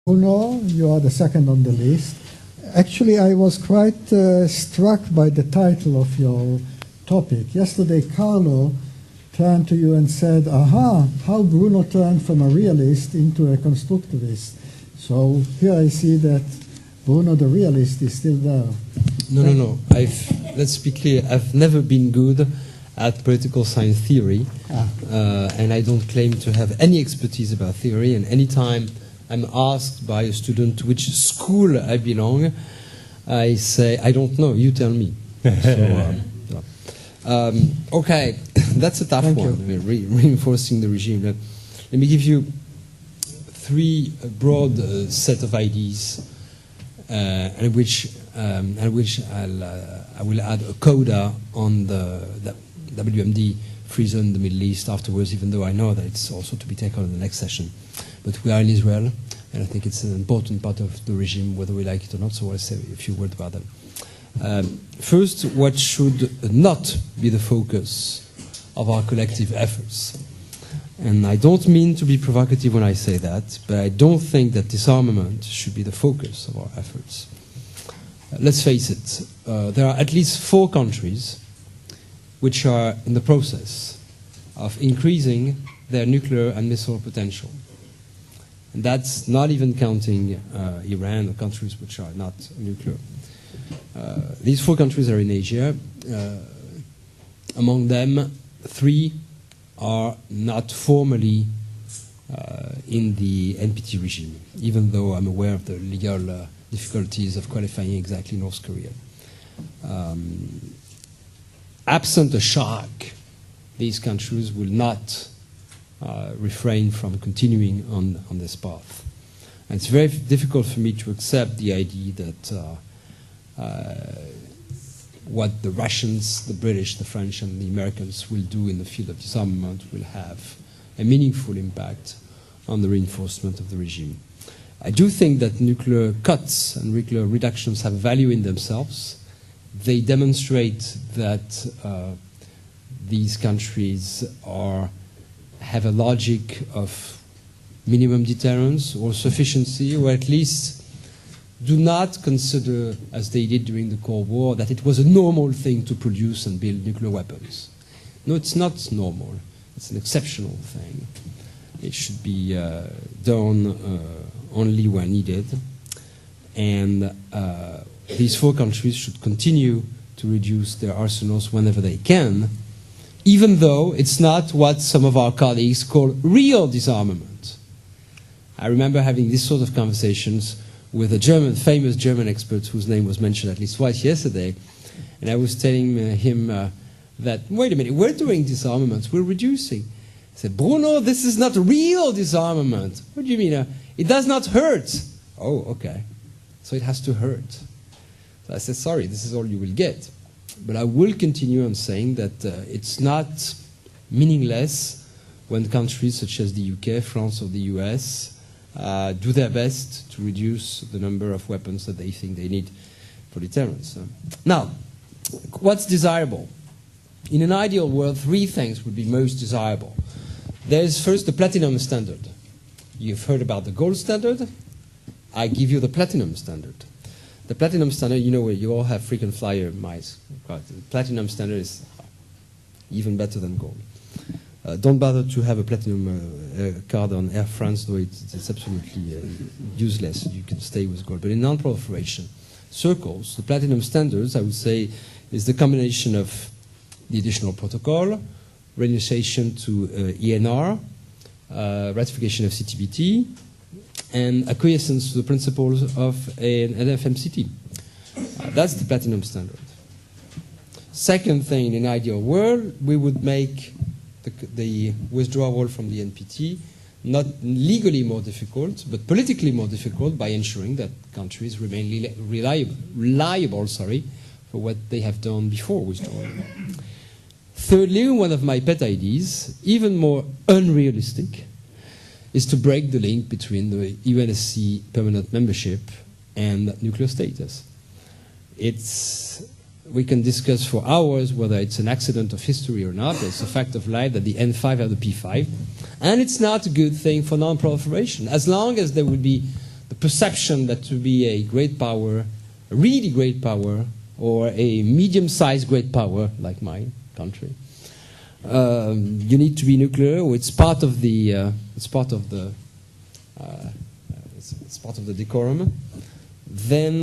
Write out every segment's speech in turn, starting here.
Bruno, you are the second on the list. Actually, I was quite struck by the title of your topic. Yesterday, Carlo turned to you and said, aha, how Bruno turned from a realist into a constructivist. So here I see that Bruno the realist is still there. No. Let's be clear, I've never been good at political science theory, and I don't claim to have any expertise about theory, and anytime I'm asked by a student to which school I belong, I say, I don't know, you tell me. Okay, that's a tough one, reinforcing the regime. Let me give you three broad set of ideas, and which I will add a coda on the WMD free zone in the Middle East afterwards, even though I know that it's also to be taken in the next session. But we are in Israel, and I think it's an important part of the regime, whether we like it or not, so I'll say a few words about that. First, what should not be the focus of our collective efforts? And I don't mean to be provocative when I say that, but I don't think that disarmament should be the focus of our efforts. Let's face it, there are at least 4 countries which are in the process of increasing their nuclear and missile potential. And that's not even counting Iran or countries which are not nuclear. These 4 countries are in Asia. Among them, 3 are not formally in the NPT regime, even though I'm aware of the legal difficulties of qualifying exactly North Korea. Absent a shock, these countries will not refrain from continuing on this path. And it's very difficult for me to accept the idea that what the Russians, the British, the French, and the Americans will do in the field of disarmament will have a meaningful impact on the reinforcement of the regime. I do think that nuclear cuts and nuclear reductions have value in themselves. They demonstrate that these countries have a logic of minimum deterrence or sufficiency, or at least do not consider, as they did during the Cold War, that it was a normal thing to produce and build nuclear weapons. No, it's not normal. It's an exceptional thing. It should be done only when needed. And these 4 countries should continue to reduce their arsenals whenever they can, even though it's not what some of our colleagues call real disarmament. I remember having these sort of conversations with a famous German expert whose name was mentioned at least twice yesterday, and I was telling him that, wait a minute, we're doing disarmament, we're reducing. He said, Bruno, this is not real disarmament. What do you mean? It does not hurt. Oh, okay. So it has to hurt. So I said, sorry, this is all you will get. But I will continue on saying that it's not meaningless when countries such as the UK, France, or the US do their best to reduce the number of weapons that they think they need for deterrence. Now, what's desirable? In an ideal world, 3 things would be most desirable. There's first the platinum standard. You've heard about the gold standard. I give you the platinum standard. The platinum standard, you know, you all have frequent flyer miles. The platinum standard is even better than gold. Don't bother to have a platinum card on Air France, though it's absolutely useless. You can stay with gold. But in non-proliferation circles, the platinum standards, I would say, is the combination of the additional protocol, renunciation to ENR, ratification of CTBT, and acquiescence to the principles of an NFMCT. That's the platinum standard. Second thing, in an ideal world, we would make the withdrawal from the NPT not legally more difficult, but politically more difficult by ensuring that countries remain reliable for what they have done before withdrawal. Thirdly, one of my pet ideas, even more unrealistic, is to break the link between the UNSC permanent membership and nuclear status. We can discuss for hours whether it's an accident of history or not. It's a fact of life that the N5 have the P5. And it's not a good thing for non-proliferation. As long as there would be the perception that to be a great power, a really great power, or a medium-sized great power like my country, you need to be nuclear, or it's part of the decorum. Then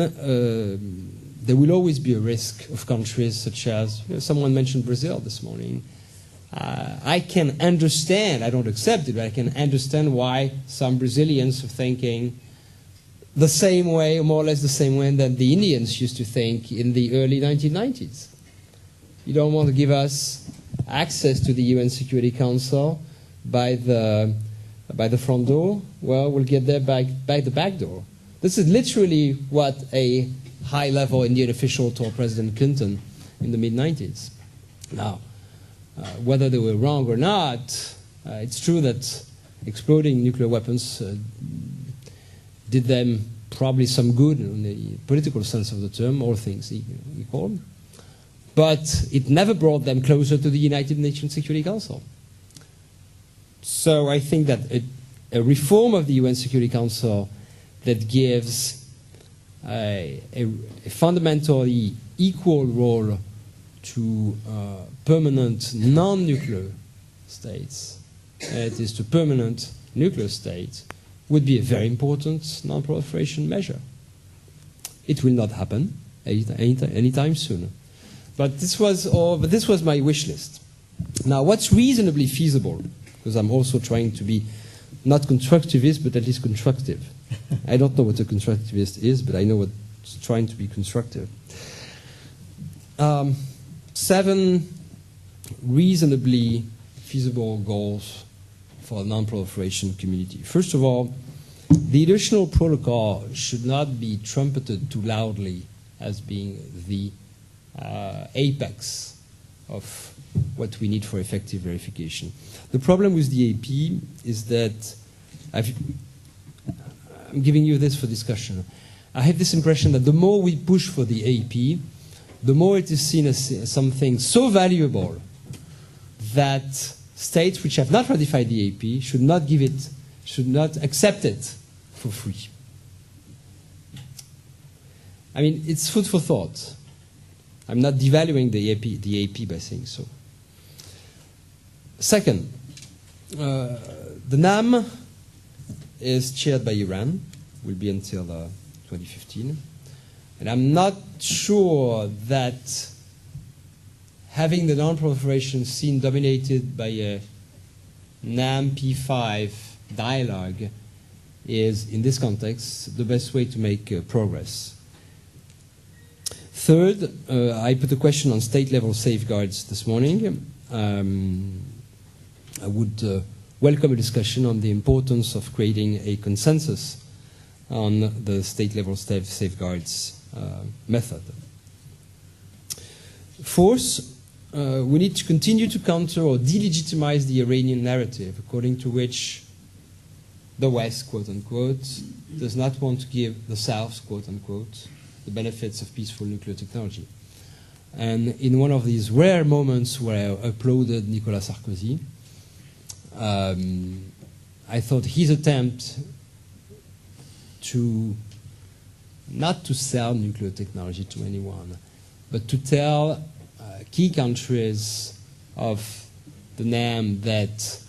there will always be a risk of countries such as, someone mentioned Brazil this morning. I can understand, I don't accept it, but I can understand why some Brazilians are thinking the same way, or more or less the same way that the Indians used to think in the early 1990s. You don't want to give us access to the UN Security Council by the front door? Well, we'll get there by the back door. This is literally what a high-level Indian official told President Clinton in the mid-90s. Now, whether they were wrong or not, it's true that exploding nuclear weapons did them probably some good in the political sense of the term, all things equal. But it never brought them closer to the United Nations Security Council. So I think that a reform of the UN Security Council that gives a fundamentally equal role to permanent non-nuclear states, it is to permanent nuclear states, would be a very important non-proliferation measure. It will not happen anytime soon. But this was my wish list. Now, what's reasonably feasible? Because I'm also trying to be not constructivist, but at least constructive. I don't know what a constructivist is, but I know what's trying to be constructive. 7 reasonably feasible goals for a non-proliferation community. First of all, the additional protocol should not be trumpeted too loudly as being the apex of what we need for effective verification. The problem with the AP is that I'm giving you this for discussion. I have this impression that the more we push for the AP, the more it is seen as something so valuable that states which have not ratified the AP should not accept it for free. I mean, it's food for thought. I'm not devaluing the AP by saying so. Second, the NAM is chaired by Iran, will be until 2015. And I'm not sure that having the non-proliferation scene dominated by a NAM P5 dialogue is, in this context, the best way to make progress. Third, I put a question on state-level safeguards this morning. I would welcome a discussion on the importance of creating a consensus on the state-level safeguards method. Fourth, we need to continue to counter or delegitimize the Iranian narrative, according to which the West, quote-unquote, does not want to give the South, quote-unquote, the benefits of peaceful nuclear technology. And in one of these rare moments where I uploaded Nicolas Sarkozy, I thought his attempt to not to sell nuclear technology to anyone, but to tell key countries of the NAM that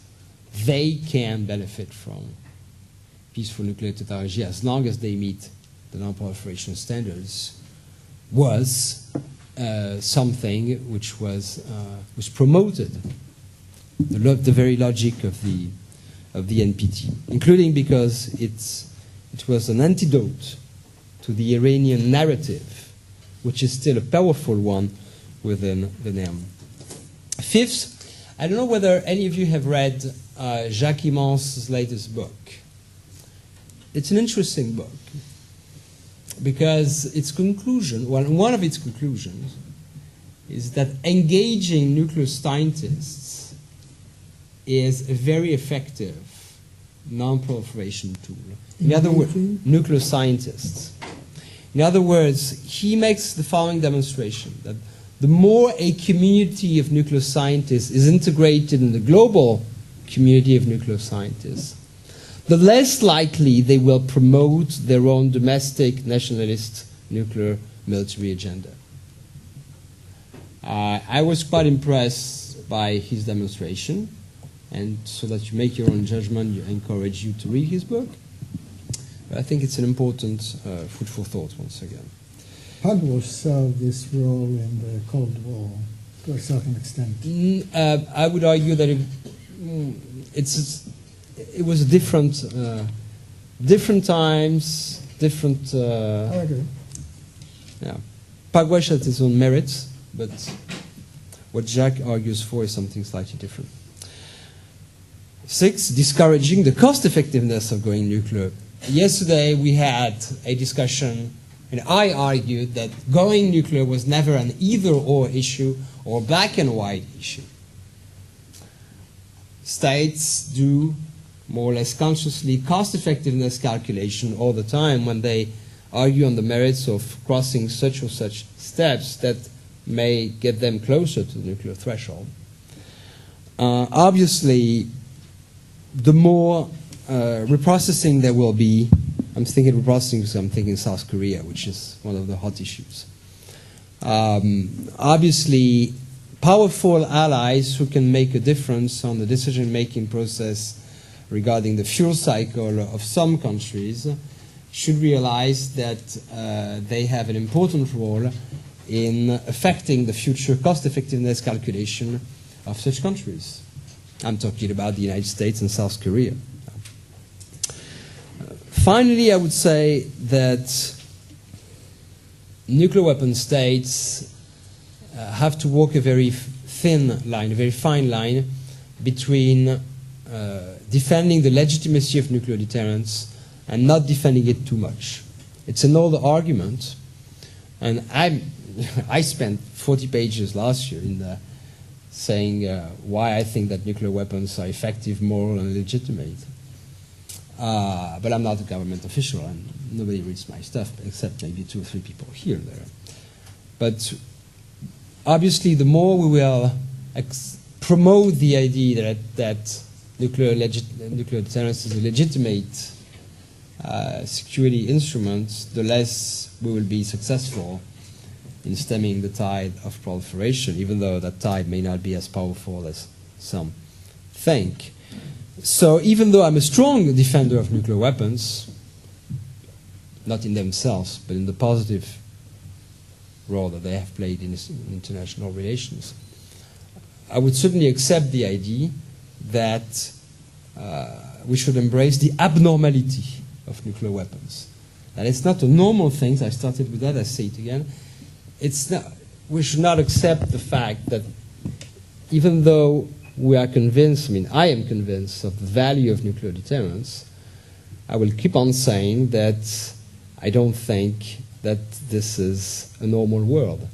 they can benefit from peaceful nuclear technology as long as they meet the non-proliferation standards was something which was promoted, the very logic of the NPT, including because it was an antidote to the Iranian narrative, which is still a powerful one within the NAM. Fifth, I don't know whether any of you have read Jacques Immen's latest book. It's an interesting book because its conclusion, well, one of its conclusions is that engaging nuclear scientists is a very effective non-proliferation tool. In other words, nuclear scientists. In other words, he makes the following demonstration, that the more a community of nuclear scientists is integrated in the global community of nuclear scientists, the less likely they will promote their own domestic nationalist nuclear military agenda. I was quite impressed by his demonstration, and so that you make your own judgment, I encourage you to read his book. But I think it's an important food for thought once again. Pugwash served this role in the Cold War to a certain extent. I would argue that it was a different times, different. I agree. Yeah, Pugwash has its own merits, but what Jacques argues for is something slightly different. 6, discouraging the cost effectiveness of going nuclear. Yesterday we had a discussion, and I argued that going nuclear was never an either-or issue or black and white issue. States do more or less consciously cost-effectiveness calculation all the time when they argue on the merits of crossing such or such steps that may get them closer to the nuclear threshold. Obviously, the more reprocessing there will be, I'm thinking reprocessing because I'm thinking South Korea, which is one of the hot issues. Obviously, powerful allies who can make a difference on the decision-making process regarding the fuel cycle of some countries should realize that they have an important role in affecting the future cost-effectiveness calculation of such countries. I'm talking about the United States and South Korea. Finally, I would say that nuclear weapon states have to walk a very thin line, a very fine line between defending the legitimacy of nuclear deterrence and not defending it too much. It's an old argument, and I spent 40 pages last year in saying why I think that nuclear weapons are effective, moral, and legitimate. But I'm not a government official, and nobody reads my stuff except maybe 2 or 3 people here and there. But obviously, the more we will promote the idea that nuclear deterrence is a legitimate security instrument, the less we will be successful in stemming the tide of proliferation, even though that tide may not be as powerful as some think. So even though I'm a strong defender of nuclear weapons, not in themselves, but in the positive role that they have played in international relations, I would certainly accept the idea that we should embrace the abnormality of nuclear weapons. And it's not a normal thing, I started with that, I say it again. It's not, we should not accept the fact that even though we are convinced, I am convinced of the value of nuclear deterrence, I will keep on saying that I don't think that this is a normal world.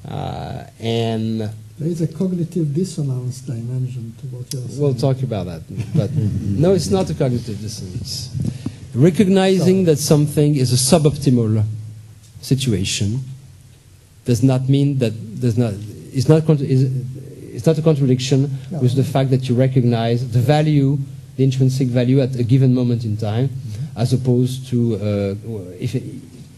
And there is a cognitive dissonance dimension to what you're saying. We'll talk about that. But no, it's not a cognitive dissonance. Recognizing that something is a suboptimal situation does not mean that it's not a contradiction with the fact that you recognize the value, the intrinsic value at a given moment in time, as opposed to,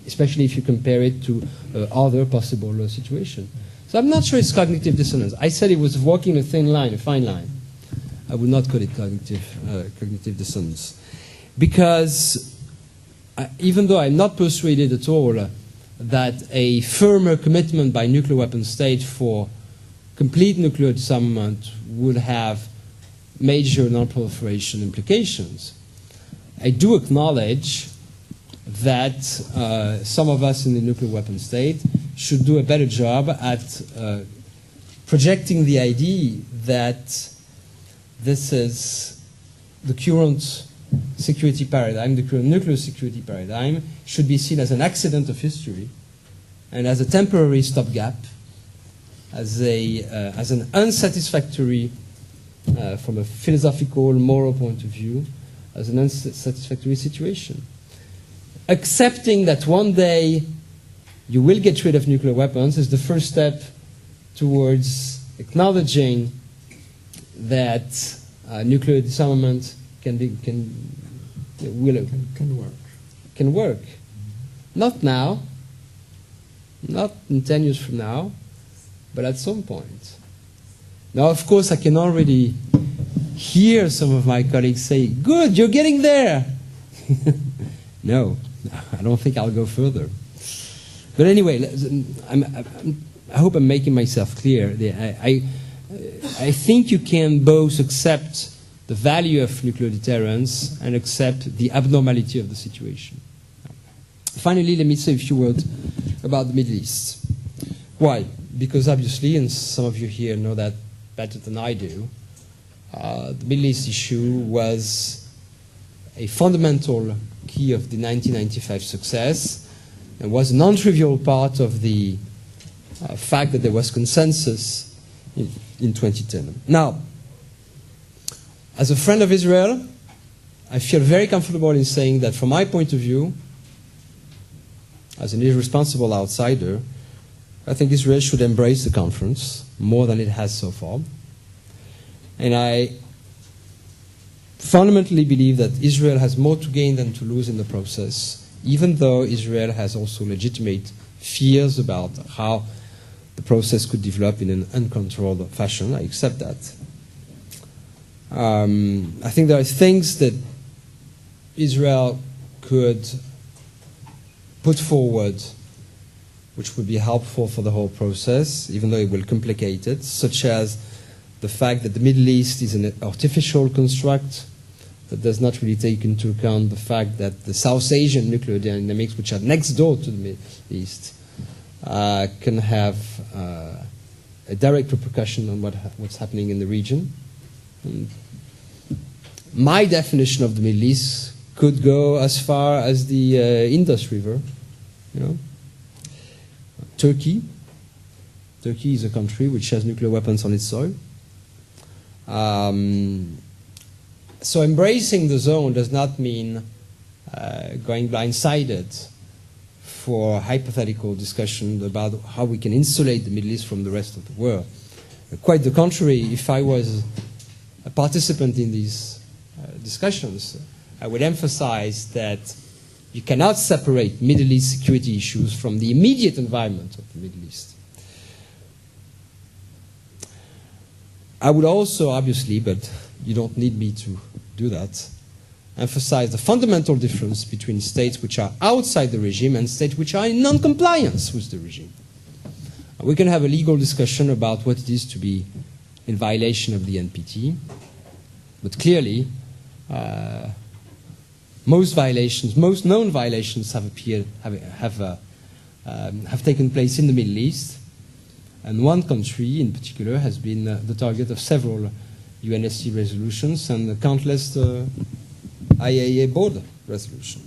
especially if you compare it to other possible situations. So I'm not sure it's cognitive dissonance. I said it was walking a thin line, a fine line. I would not call it cognitive dissonance. Because even though I'm not persuaded at all that a firmer commitment by nuclear weapon states for complete nuclear disarmament would have major non-proliferation implications, I do acknowledge that some of us in the nuclear weapon state should do a better job at projecting the idea that this is the current security paradigm, the current nuclear security paradigm, should be seen as an accident of history and as a temporary stopgap, as an unsatisfactory, from a philosophical, moral point of view, as an unsatisfactory situation. Accepting that one day you will get rid of nuclear weapons is the first step towards acknowledging that nuclear disarmament can work. Not now, not in 10 years from now, but at some point. Now, of course, I can already hear some of my colleagues say, "Good, you're getting there." No, I don't think I'll go further. But anyway, I hope I'm making myself clear. I think you can both accept the value of nuclear deterrence and accept the abnormality of the situation. Finally, let me say a few words about the Middle East. Why? Because obviously, and some of you here know that better than I do, the Middle East issue was a fundamental key of the 1995 success and was a non-trivial part of the fact that there was consensus in 2010. Now, as a friend of Israel, I feel very comfortable in saying that from my point of view, as an irresponsible outsider, I think Israel should embrace the conference more than it has so far. And I fundamentally believe that Israel has more to gain than to lose in the process, even though Israel has also legitimate fears about how the process could develop in an uncontrolled fashion. I accept that. I think there are things that Israel could put forward which would be helpful for the whole process, even though it will complicate it, such as the fact that the Middle East is an artificial construct that does not really take into account the fact that the South Asian nuclear dynamics, which are next door to the Middle East, can have a direct repercussion on what's happening in the region. And my definition of the Middle East could go as far as the Indus River, you know. Turkey is a country which has nuclear weapons on its soil. So embracing the zone does not mean going blindsided for hypothetical discussion about how we can insulate the Middle East from the rest of the world. Quite the contrary, if I was a participant in these discussions, I would emphasize that you cannot separate Middle East security issues from the immediate environment of the Middle East. I would also, obviously, but you don't need me to do that, emphasize the fundamental difference between states which are outside the regime and states which are in non-compliance with the regime. We can have a legal discussion about what it is to be in violation of the NPT, but clearly, most known violations have taken place in the Middle East, and one country in particular has been the target of several UNSC resolutions and countless IAEA board resolutions.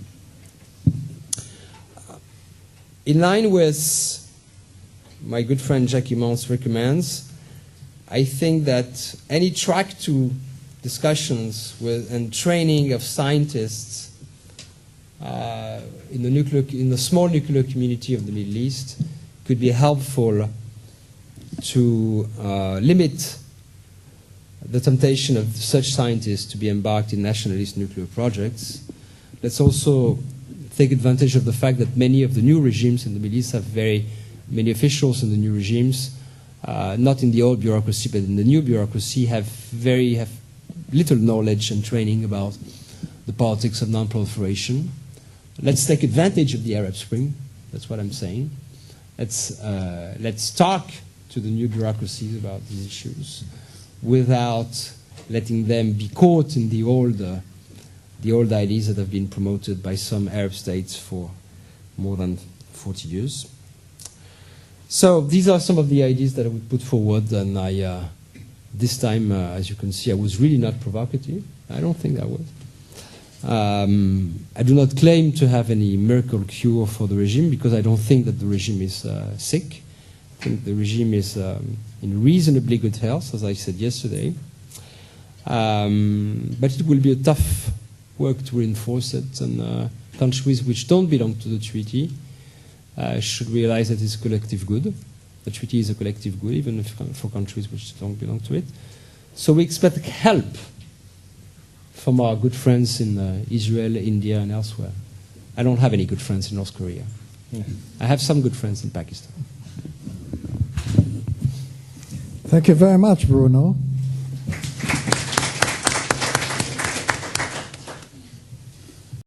In line with my good friend Jackie Mons recommends, I think that any track to discussions with and training of scientists in the small nuclear community of the Middle East could be helpful to limit the temptation of such scientists to be embarked in nationalist nuclear projects. Let's also take advantage of the fact that many of the new regimes in the Middle East have very many officials in the new regimes, not in the old bureaucracy, but in the new bureaucracy, have little knowledge and training about the politics of non-proliferation. Let's take advantage of the Arab Spring. That's what I'm saying. Let's talk to the new bureaucracies about these issues without letting them be caught in the old ideas that have been promoted by some Arab states for more than 40 years. So these are some of the ideas that I would put forward, and this time, as you can see, I was really not provocative. I don't think I was. I do not claim to have any miracle cure for the regime, because I don't think that the regime is sick. I think the regime is in reasonably good health, as I said yesterday. But it will be a tough work to reinforce it, and countries which don't belong to the treaty should realize that it's collective good. The treaty is a collective good, even if for countries which don't belong to it. So we expect help from our good friends in Israel, India, and elsewhere. I don't have any good friends in North Korea. I have some good friends in Pakistan. Thank you very much, Bruno.